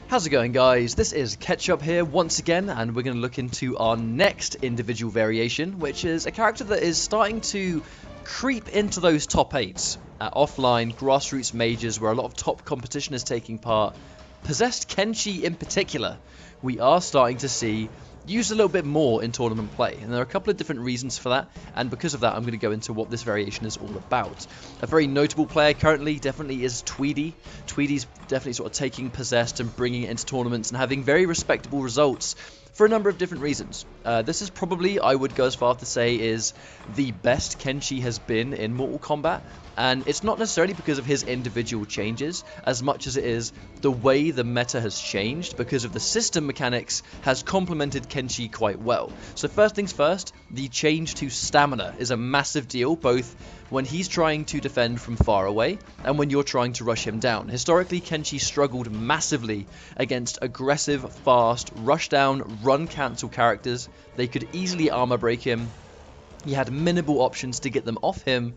How's it going, guys? This is Ketchup here once again, and we're going to look into our next individual variation, which is a character that is starting to creep into those top 8s at offline grassroots majors where a lot of top competition is taking part. Possessed Kenshi in particular, we are starting to see used a little bit more in tournament play, and there are a couple of different reasons for that, and because of that I'm going to go into what this variation is all about. A very notable player currently definitely is Tweedy. Tweedy's definitely sort of taking Possessed and bringing it into tournaments and having very respectable results for a number of different reasons. This is probably, I would go as far to say, is the best Kenshi has been in Mortal Kombat, and it's not necessarily because of his individual changes as much as it is the way the meta has changed because of the system mechanics has complemented Kenshi quite well. So first things first, the change to stamina is a massive deal, both when he's trying to defend from far away and when you're trying to rush him down. Historically, Kenshi struggled massively against aggressive, fast, rush down, run cancel characters. They could easily armor break him. He had minimal options to get them off him,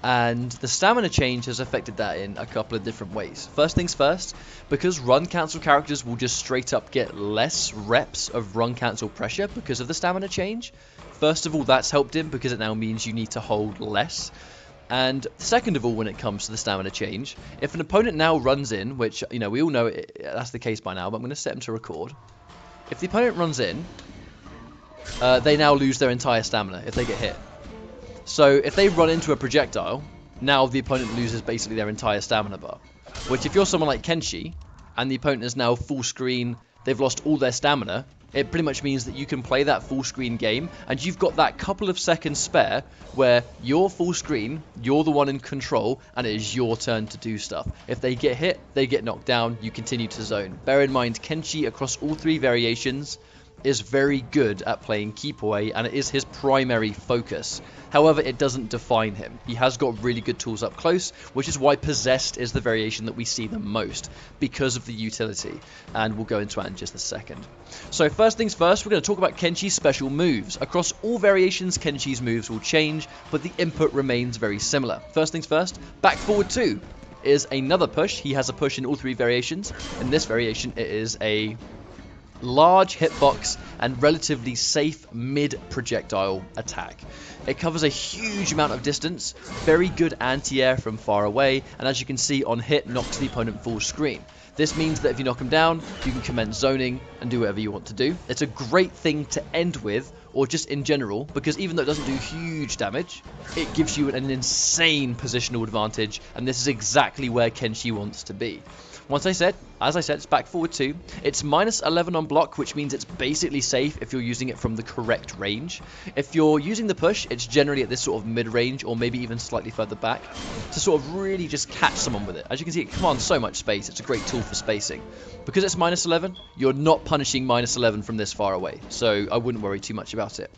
and the stamina change has affected that in a couple of different ways. First things first, because run cancel characters will just straight up get less reps of run cancel pressure because of the stamina change. First of all, that's helped him because it now means you need to hold less. And second of all, when it comes to the stamina change, if an opponent now runs in, which, you know, we all know that's the case by now, but I'm going to set him to record. If the opponent runs in, they now lose their entire stamina if they get hit. So if they run into a projectile, now the opponent loses basically their entire stamina bar. Which if you're someone like Kenshi, and the opponent is now full screen, they've lost all their stamina, it pretty much means that you can play that full screen game, and you've got that couple of seconds spare where you're full screen, you're the one in control, and it is your turn to do stuff. If they get hit, they get knocked down, you continue to zone. Bear in mind, Kenshi across all 3 variations is very good at playing keep away, and it is his primary focus. However, it doesn't define him. He has got really good tools up close, which is why Possessed is the variation that we see the most, because of the utility, and we'll go into that in just a second. So first things first, we're going to talk about Kenshi's special moves. Across all variations, Kenshi's moves will change, but the input remains very similar. First things first, back forward 2 is another push. He has a push in all 3 variations. In this variation, it is a large hitbox and relatively safe mid-projectile attack. It covers a huge amount of distance, very good anti-air from far away, and as you can see, on hit knocks the opponent full screen. This means that if you knock him down, you can commence zoning and do whatever you want to do. It's a great thing to end with, or just in general, because even though it doesn't do huge damage, it gives you an insane positional advantage, and this is exactly where Kenshi wants to be. As I said, it's back forward 2. It's minus 11 on block, which means it's basically safe if you're using it from the correct range. If you're using the push, it's generally at this sort of mid-range, or maybe even slightly further back, to sort of really just catch someone with it. As you can see, it commands so much space. It's a great tool for spacing. Because it's minus 11, you're not punishing minus 11 from this far away, so I wouldn't worry too much about it.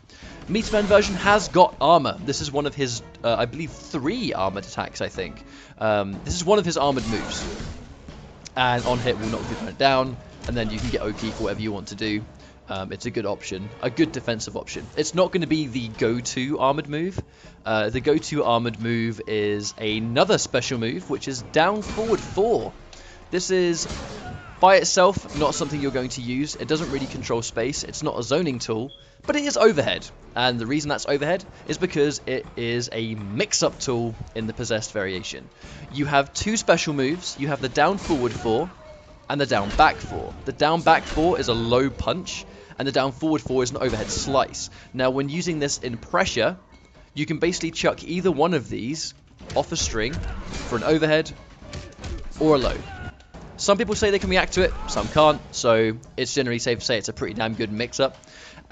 Meatman version has got armor. This is one of his, I believe, 3 armored attacks, I think. This is one of his armored moves. And on hit will knock the opponent down, and then you can get OP for whatever you want to do. It's a good option, a good defensive option. It's not going to be the go-to armored move. The go-to armored move is another special move, which is down forward 4. This is by itself not something you're going to use. It doesn't really control space. It's not a zoning tool, but it is overhead. And the reason that's overhead is because it is a mix-up tool in the Possessed variation. You have 2 special moves. You have the down forward 4 and the down back 4. The down back 4 is a low punch, and the down forward 4 is an overhead slice. Now, when using this in pressure, you can basically chuck either one of these off a string for an overhead or a low. Some people say they can react to it, some can't, so it's generally safe to say it's a pretty damn good mix-up.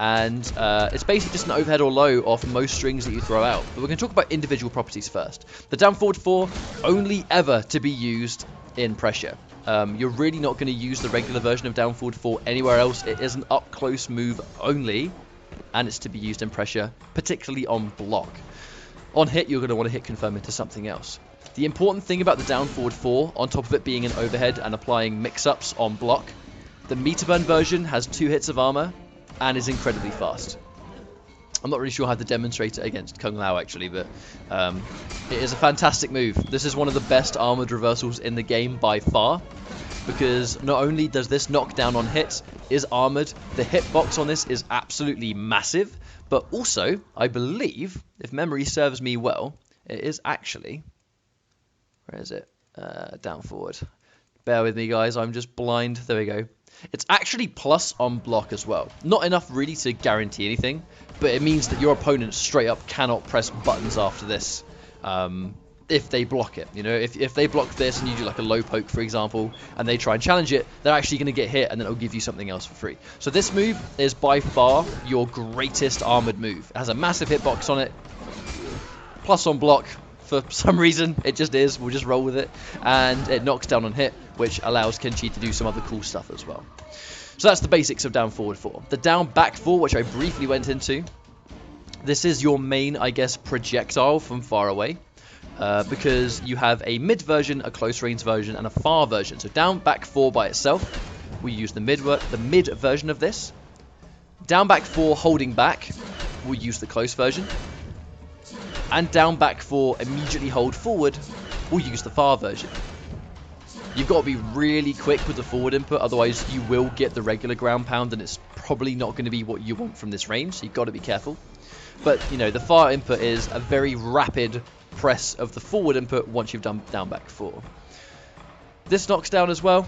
And it's basically just an overhead or low off most strings that you throw out. But we're going to talk about individual properties first. The down forward 4, only ever to be used in pressure. You're really not going to use the regular version of down forward 4 anywhere else. It is an up-close move only, and it's to be used in pressure, particularly on block. On hit, you're going to want to hit confirm into something else. The important thing about the down forward 4, on top of it being an overhead and applying mix-ups on block, the meter burn version has 2 hits of armor and is incredibly fast. I'm not really sure how to demonstrate it against Kung Lao actually, but it is a fantastic move. This is one of the best armored reversals in the game by far, because not only does this knockdown on hit is armored, the hitbox on this is absolutely massive, but also, I believe, if memory serves me well, it is actually... Where is it? Down forward. Bear with me, guys. I'm just blind. There we go. It's actually plus on block as well. Not enough really to guarantee anything, but it means that your opponent straight up cannot press buttons after this if they block it. You know, if they block this and you do like a low poke, for example, and they try and challenge it, they're actually going to get hit, and then it'll give you something else for free. So this move is by far your greatest armored move. It has a massive hitbox on it, plus on block. For some reason, it just is. We'll just roll with it. And it knocks down on hit, which allows Kenshi to do some other cool stuff as well. So that's the basics of down forward 4. The down back 4, which I briefly went into, this is your main, I guess, projectile from far away. Because you have a mid version, a close range version, and a far version. So down back 4 by itself, we use the mid version of this. Down back 4 holding back, we'll use the close version. And down back 4 immediately hold forward, we'll use the far version. You've got to be really quick with the forward input, otherwise you will get the regular ground pound, and it's probably not going to be what you want from this range, so you've got to be careful. But, you know, the far input is a very rapid press of the forward input once you've done down back 4. This knocks down as well.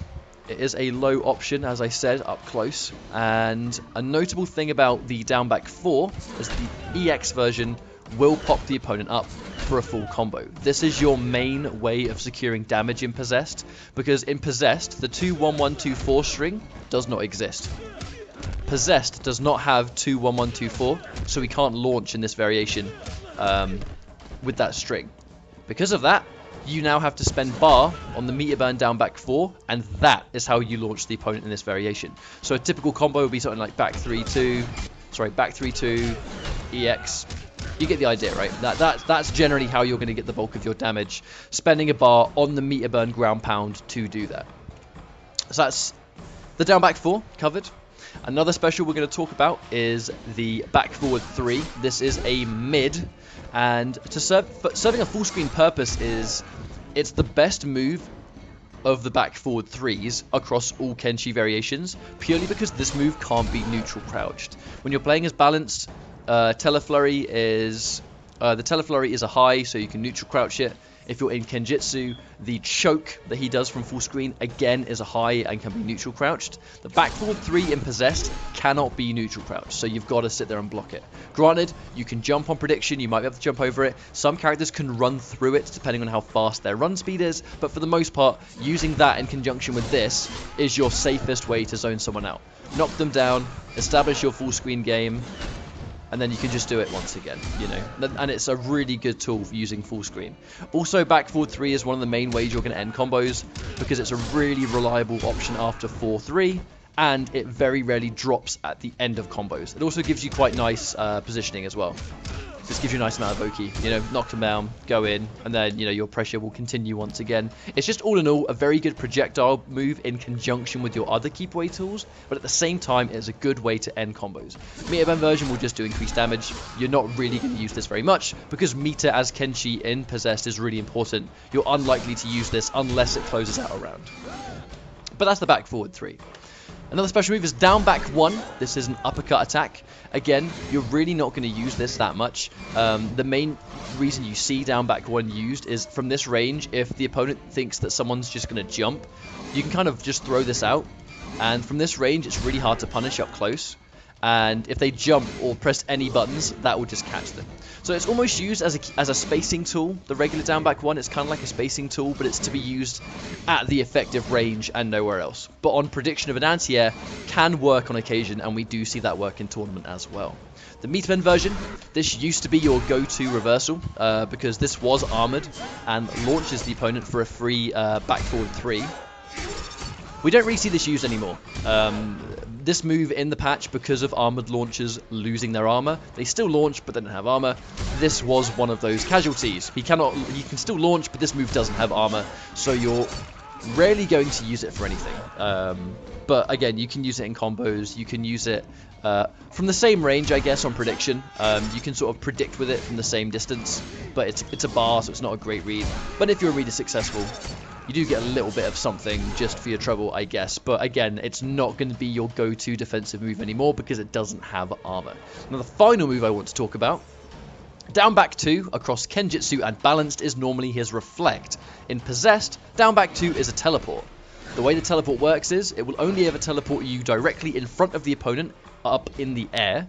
It is a low option, as I said, up close. And a notable thing about the down back 4 is the EX version will pop the opponent up for a full combo. This is your main way of securing damage in Possessed, because in Possessed, the 2-1-1-2-4 string does not exist. Possessed does not have 2-1-1-2-4, so we can't launch in this variation with that string. Because of that, you now have to spend bar on the meter burn down back 4, and that is how you launch the opponent in this variation. So a typical combo would be something like back 3-2, back 3-2, EX. You get the idea, right? That's generally how you're going to get the bulk of your damage, spending a bar on the meter burn ground pound to do that. So that's the down back 4 covered. Another special we're going to talk about is the back forward 3. This is a mid, and serving a full screen purpose is it's the best move of the back forward 3s across all Kenshi variations, purely because this move can't be neutral crouched. When you're playing as balanced, Teleflurry is a high, so you can neutral crouch it. If you're in Kenjutsu, the choke that he does from full screen again is a high and can be neutral crouched. The back forward 3 in Possessed cannot be neutral crouched, so you've got to sit there and block it. Granted, you can jump on prediction, you might be able to jump over it. Some characters can run through it depending on how fast their run speed is, but for the most part, using that in conjunction with this is your safest way to zone someone out. Knock them down, establish your full screen game, and then you can just do it once again, you know. And it's a really good tool for using full screen. Also, back forward 3 is one of the main ways you're going to end combos, because it's a really reliable option after 4-3, and it very rarely drops at the end of combos. It also gives you quite nice positioning as well. Just gives you a nice amount of Oki, you know, knock them down, go in, and then, you know, your pressure will continue once again. It's just all in all a very good projectile move in conjunction with your other keep away tools, but at the same time it's a good way to end combos. Meter burn version will just do increased damage. You're not really going to use this very much, because meter as Kenshi in Possessed is really important. You're unlikely to use this unless it closes out a round. But that's the back forward 3. Another special move is down back 1. This is an uppercut attack. Again, you're really not going to use this that much. The main reason you see down back 1 used is from this range. If the opponent thinks that someone's just going to jump, you can kind of just throw this out. And from this range, it's really hard to punish up close. And if they jump or press any buttons, that will just catch them. So it's almost used as a spacing tool. The regular down back 1, it's kind of like a spacing tool, but it's to be used at the effective range and nowhere else. But on prediction of an anti-air can work on occasion, and we do see that work in tournament as well. The meter burn version, this used to be your go-to reversal, because this was armored and launches the opponent for a free back forward 3. We don't really see this used anymore. This move in the patch, because of armored launchers losing their armor, they still launch but they don't have armor. This was one of those casualties. He can still launch, but this move doesn't have armor, so you're rarely going to use it for anything. But again, you can use it in combos. You can use it from the same range, I guess, on prediction. You can sort of predict with it from the same distance, but it's a bar, so it's not a great read. But if your read is successful, You do get a little bit of something just for your trouble, I guess. But again, it's not going to be your go-to defensive move anymore because it doesn't have armor. Now, the final move I want to talk about, down back 2 across Kenjutsu and Balanced is normally his Reflect. In Possessed, down back 2 is a teleport. The way the teleport works is it will only ever teleport you directly in front of the opponent up in the air.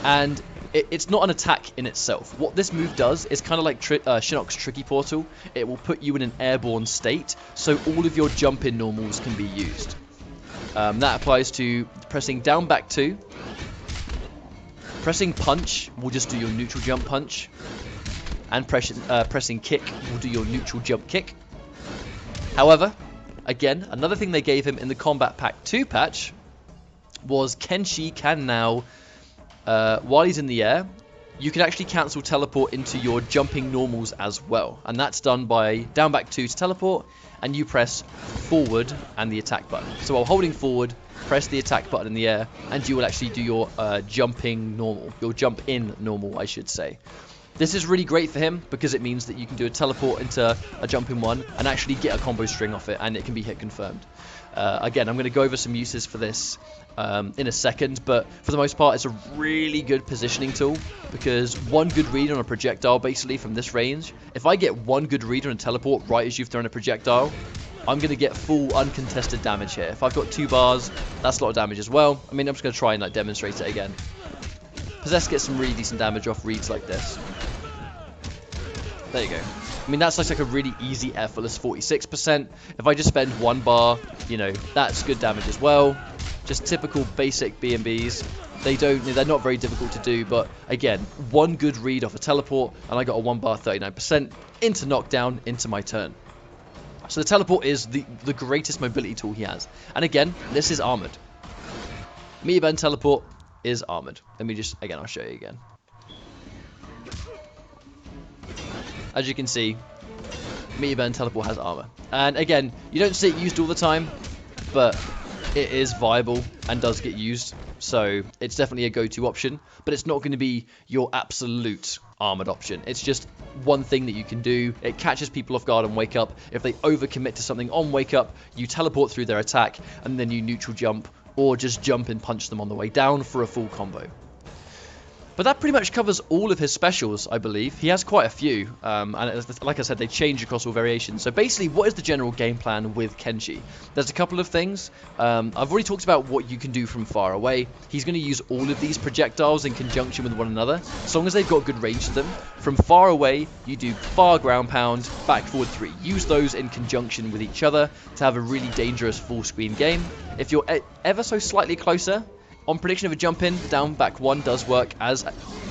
And it's not an attack in itself. What this move does is kind of like Shinnok's Tricky Portal. It will put you in an airborne state, so all of your jump-in normals can be used. That applies to pressing down back 2. Pressing punch will just do your neutral jump punch. And pressing kick will do your neutral jump kick. However, again, another thing they gave him in the Combat Pack 2 patch was Kenshi can now, while he's in the air, you can actually cancel teleport into your jumping normals as well. And that's done by down back 2 to teleport, and you press forward and the attack button. So while holding forward, press the attack button in the air, and you will actually do your jumping normal, your jump in normal, I should say. This is really great for him because it means that you can do a teleport into a jumping one and actually get a combo string off it, and it can be hit confirmed. Again, I'm going to go over some uses for this in a second, but for the most part, it's a really good positioning tool because one good read on a projectile, basically from this range, if I get one good read on a teleport right as you've thrown a projectile, I'm going to get full uncontested damage here. If I've got 2 bars, that's a lot of damage as well. I mean, I'm just going to try and like demonstrate it again. Possess gets some really decent damage off reads like this. There you go. I mean, that's like a really easy, effortless 46%. If I just spend 1 bar, you know, that's good damage as well. Just typical basic B&Bs. They're not very difficult to do, but again, one good read off a teleport, and I got a 1 bar 39% into knockdown into my turn. So the teleport is the greatest mobility tool he has. And again, this is armored. Meteor Bend teleport is armored. Let me just, again, I'll show you again. As you can see, Meteor Bend teleport has armor. And again, you don't see it used all the time, but it is viable and does get used. So it's definitely a go-to option, but it's not going to be your absolute armored option. It's just one thing that you can do. It catches people off guard and wake up. If they overcommit to something on wake up, you teleport through their attack, and then you neutral jump, or just jump and punch them on the way down for a full combo. But that pretty much covers all of his specials, I believe. He has quite a few, and like I said, they change across all variations. So basically, what is the general game plan with Kenshi? There's a couple of things. I've already talked about what you can do from far away. He's going to use all of these projectiles in conjunction with one another, as long as they've got good range to them. From far away, you do far ground pound, back forward 3. Use those in conjunction with each other to have a really dangerous full screen game. If you're ever so slightly closer, on prediction of a jump in, down back 1 does work as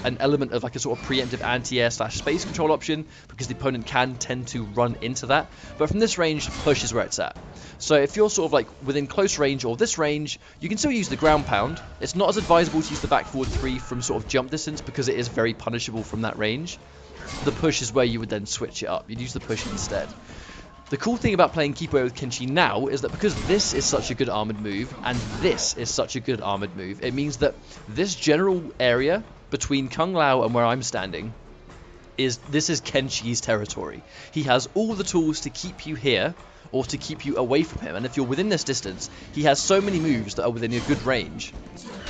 an element of like a sort of preemptive anti-air / space control option because the opponent can tend to run into that. But from this range, push is where it's at. So if you're sort of like within close range or this range, you can still use the ground pound. It's not as advisable to use the back forward 3 from sort of jump distance because it is very punishable from that range. The push is where you would then switch it up. You'd use the push instead. The cool thing about playing Keep Away with Kenshi now is that because this is such a good armored move, and this is such a good armored move, it means that this general area between Kung Lao and where I'm standing, this is Kenshi's territory. He has all the tools to keep you here, or to keep you away from him, and if you're within this distance, he has so many moves that are within a good range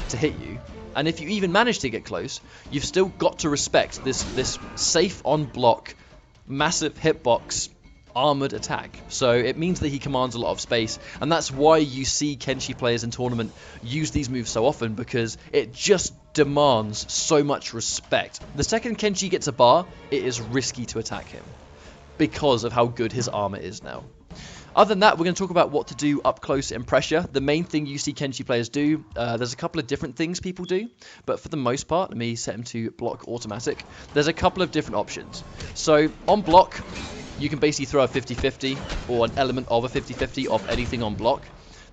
to hit you. And if you even manage to get close, you've still got to respect this safe on block, massive hitbox, armored attack. So it means that he commands a lot of space, and that's why you see Kenshi players in tournament use these moves so often, because it just demands so much respect. The second Kenshi gets a bar, it is risky to attack him because of how good his armor is now. Other than that, we're going to talk about what to do up close in pressure. The main thing you see Kenshi players do, there's a couple of different things people do, but for the most part, let me set him to block automatic. There's a couple of different options. So on block, you can basically throw a 50-50 or an element of a 50-50 of anything on block.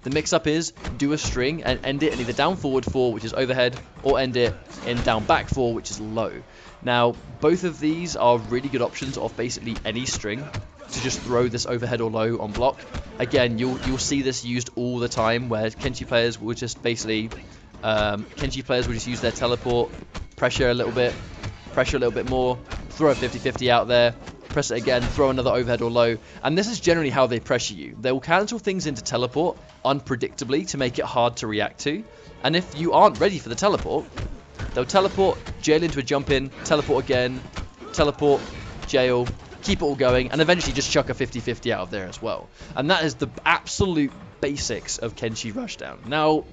The mix-up is do a string and end it in either down forward 4, which is overhead, or end it in down back 4, which is low. Now, both of these are really good options of basically any string to just throw this overhead or low on block. Again, you'll see this used all the time where Kenshi players will just basically use their teleport, pressure a little bit more, throw a 50-50 out there, press it again, throw another overhead or low, and this is generally how they pressure you. They will cancel things into teleport unpredictably to make it hard to react to, and if you aren't ready for the teleport, they'll teleport, jail into a jump in, teleport again, teleport, jail, keep it all going, and eventually just chuck a 50-50 out of there as well. And that is the absolute basics of Kenshi Rushdown. Now,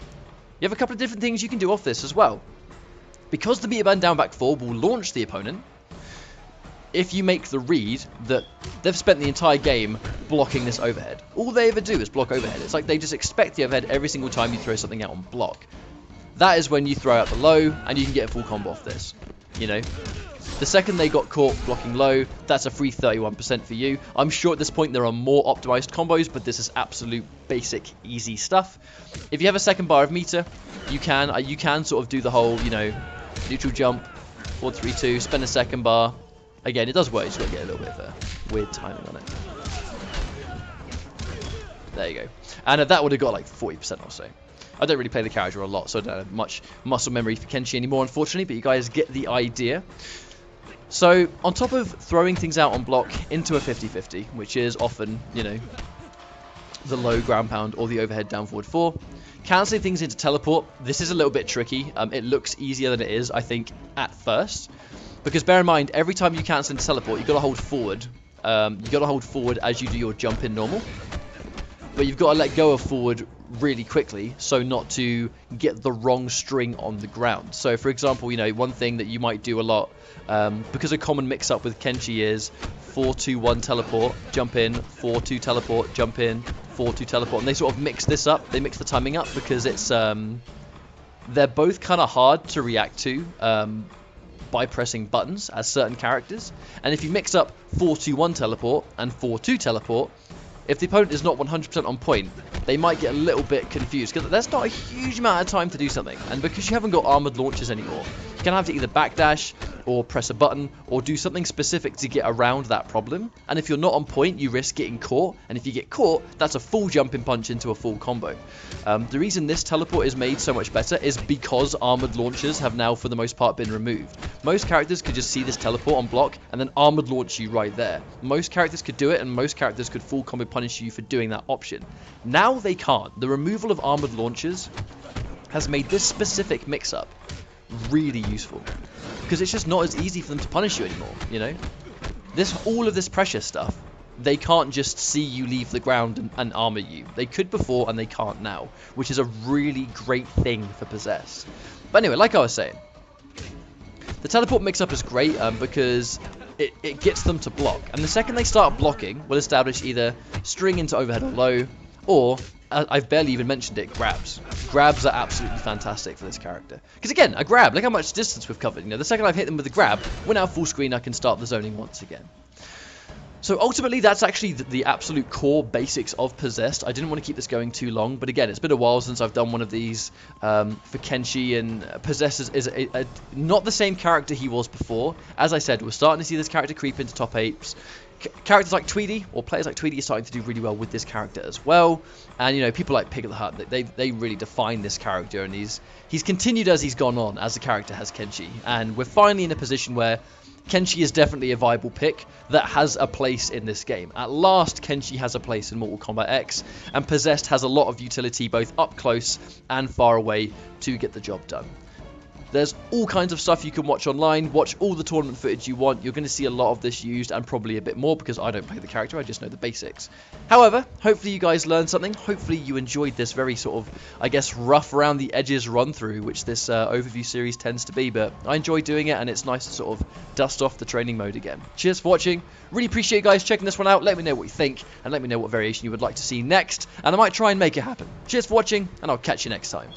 you have a couple of different things you can do off this as well. Because the meter band down back 4 will launch the opponent, if you make the read that they've spent the entire game blocking this overhead. All they ever do is block overhead. It's like they just expect the overhead every single time you throw something out on block. That is when you throw out the low, and you can get a full combo off this. You know, the second they got caught blocking low, that's a free 31% for you. I'm sure at this point there are more optimized combos, but this is absolute basic, easy stuff. If you have a second bar of meter, you can sort of do the whole, you know, neutral jump, 4-3-2, spend a second bar. Again, it does work, you just got to get a little bit of a weird timing on it. There you go. And that would have got like 40% or so. I don't really play the character a lot, so I don't have much muscle memory for Kenshi anymore, unfortunately, but you guys get the idea. So, on top of throwing things out on block into a 50-50, which is often, you know, the low ground pound or the overhead down forward 4, cancelling things into teleport, this is a little bit tricky. It looks easier than it is, I think, at first. Because bear in mind, every time you cancel into teleport, you've got to hold forward. You've got to hold forward as you do your jump in normal. But you've got to let go of forward really quickly so not to get the wrong string on the ground. So for example, you know, one thing that you might do a lot, because a common mix-up with Kenshi is 4-2-1 teleport, jump in, 4-2 teleport, jump in, 4-2 teleport, and they sort of mix this up. They mix the timing up because it's they're both kind of hard to react to by pressing buttons as certain characters. And if you mix up 4-2-1 teleport and 4-2 teleport, if the opponent is not 100% on point, they might get a little bit confused, because there's not a huge amount of time to do something. And because you haven't got armored launches anymore, you're going to have to either backdash, or press a button, or do something specific to get around that problem. And if you're not on point, you risk getting caught. And if you get caught, that's a full jumping punch into a full combo. The reason this teleport is made so much better is because armored launchers have now, for the most part, been removed. Most characters could just see this teleport on block, and then armored launch you right there. Most characters could do it, and most characters could full combo punish you for doing that option. Now they can't. The removal of armored launchers has made this specific mix-up really useful, because it's just not as easy for them to punish you anymore, you know? All of this pressure stuff, they can't just see you leave the ground and armor you. They could before, and they can't now, which is a really great thing for Possessed. But anyway, like I was saying, the teleport mix-up is great because it gets them to block. And the second they start blocking, we'll establish either string into overhead or low, or, I've barely even mentioned it, grabs. Grabs are absolutely fantastic for this character. Because again, a grab, look how much distance we've covered. You know, the second I've hit them with a grab, we're now full screen, I can start the zoning once again. So ultimately, that's actually the absolute core basics of Possessed. I didn't want to keep this going too long, but again, it's been a while since I've done one of these for Kenshi, and Possessed is not the same character he was before. As I said, we're starting to see this character creep into top 8s. Characters like Tweedy, or players like Tweedy, are starting to do really well with this character as well. And, you know, people like Pig of the Hut, they really define this character, and he's continued as he's gone on, as the character has Kenshi. And we're finally in a position where Kenshi is definitely a viable pick that has a place in this game. At last, Kenshi has a place in Mortal Kombat X, and Possessed has a lot of utility both up close and far away to get the job done. There's all kinds of stuff you can watch online. Watch all the tournament footage you want. You're going to see a lot of this used, and probably a bit more, because I don't play the character, I just know the basics. However, hopefully you guys learned something. Hopefully you enjoyed this very sort of, I guess, rough around the edges run through, which this overview series tends to be, but I enjoy doing it, and it's nice to sort of dust off the training mode again. Cheers for watching. Really appreciate you guys checking this one out. Let me know what you think, and let me know what variation you would like to see next, and I might try and make it happen. Cheers for watching, and I'll catch you next time.